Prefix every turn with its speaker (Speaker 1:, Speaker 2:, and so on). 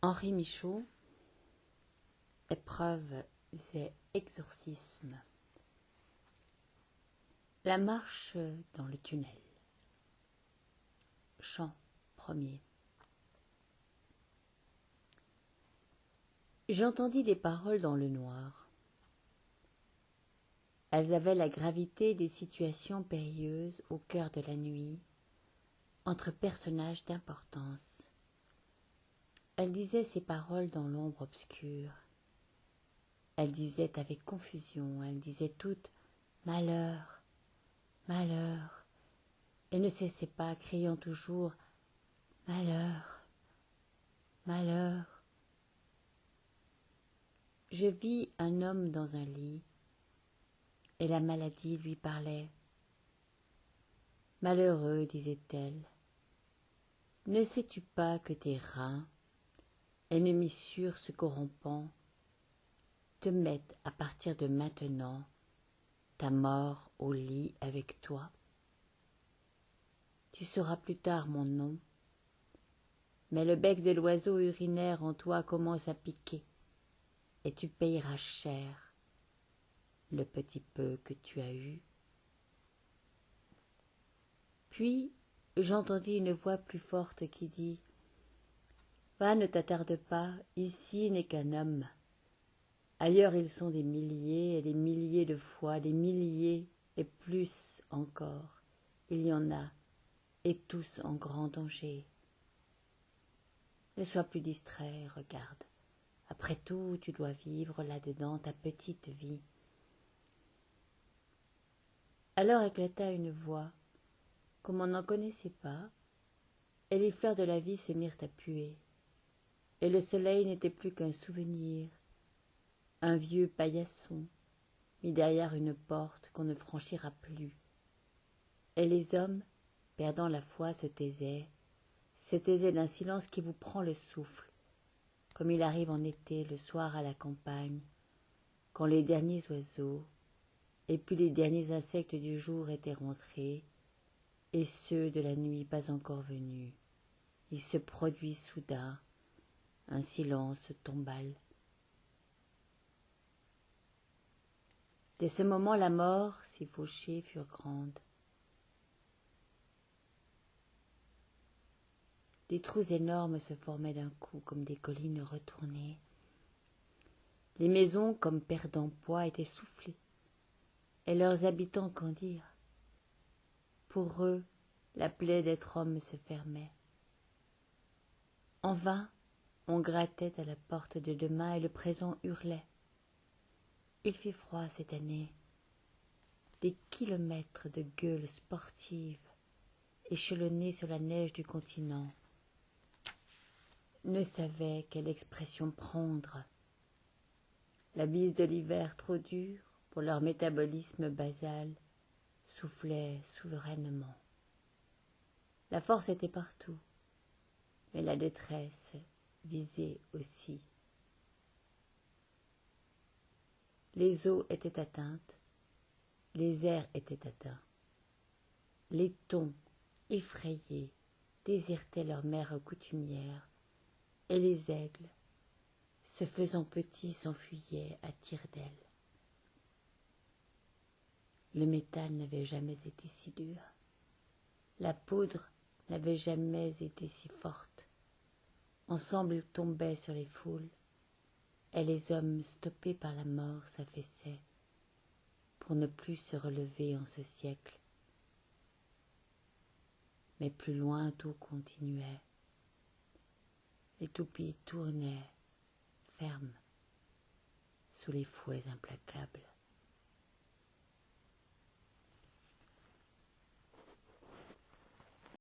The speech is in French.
Speaker 1: Henri Michaud, Épreuves et exorcismes. La marche dans le tunnel. Chant premier. J'entendis des paroles dans le noir. Elles avaient la gravité des situations périlleuses au cœur de la nuit, entre personnages d'importance. Elle disait ces paroles dans l'ombre obscure. Elle disait avec confusion, elle disait toutes « Malheur, malheur !» et ne cessait pas, criant toujours « Malheur, malheur !» Je vis un homme dans un lit, et la maladie lui parlait. « Malheureux, disait-elle, ne sais-tu pas que tes reins, ennemis sûrs se corrompant, te mettent à partir de maintenant ta mort au lit avec toi? Tu sauras plus tard mon nom, mais le bec de l'oiseau urinaire en toi commence à piquer, et tu payeras cher le petit peu que tu as eu. Puis j'entendis une voix plus forte qui dit « Va, ne t'attarde pas, ici n'est qu'un homme. Ailleurs ils sont des milliers et des milliers de fois, des milliers et plus encore. Il y en a, et tous en grand danger. Ne sois plus distrait, regarde. Après tout, tu dois vivre là-dedans ta petite vie. » Alors éclata une voix, comme on n'en connaissait pas, et les fleurs de la vie se mirent à puer. Et le soleil n'était plus qu'un souvenir, un vieux paillasson, mis derrière une porte qu'on ne franchira plus. Et les hommes, perdant la foi, se taisaient d'un silence qui vous prend le souffle, comme il arrive en été, le soir à la campagne, quand les derniers oiseaux, et puis les derniers insectes du jour étaient rentrés, et ceux de la nuit pas encore venus. Il se produit soudain un silence tombal. Dès ce moment, la mort, ses fauchées furent grandes. Des trous énormes se formaient d'un coup comme des collines retournées. Les maisons, comme perdant poids, étaient soufflées, et leurs habitants qu'en dire. Pour eux, la plaie d'être homme se fermait. En vain, on grattait à la porte de demain et le présent hurlait. Il fit froid cette année. Des kilomètres de gueules sportives, échelonnées sur la neige du continent, ne savaient quelle expression prendre. La bise de l'hiver trop dure pour leur métabolisme basal soufflait souverainement. La force était partout, mais la détresse visait aussi. Les eaux étaient atteintes, les airs étaient atteints. Les thons, effrayés, désertaient leur mère coutumière, et les aigles, se faisant petits, s'enfuyaient à tire-d'aile. Le métal n'avait jamais été si dur. La poudre n'avait jamais été si forte. Ensemble, ils tombaient sur les foules, et les hommes, stoppés par la mort, s'affaissaient pour ne plus se relever en ce siècle. Mais plus loin, tout continuait. Les toupies tournaient, fermes, sous les fouets implacables.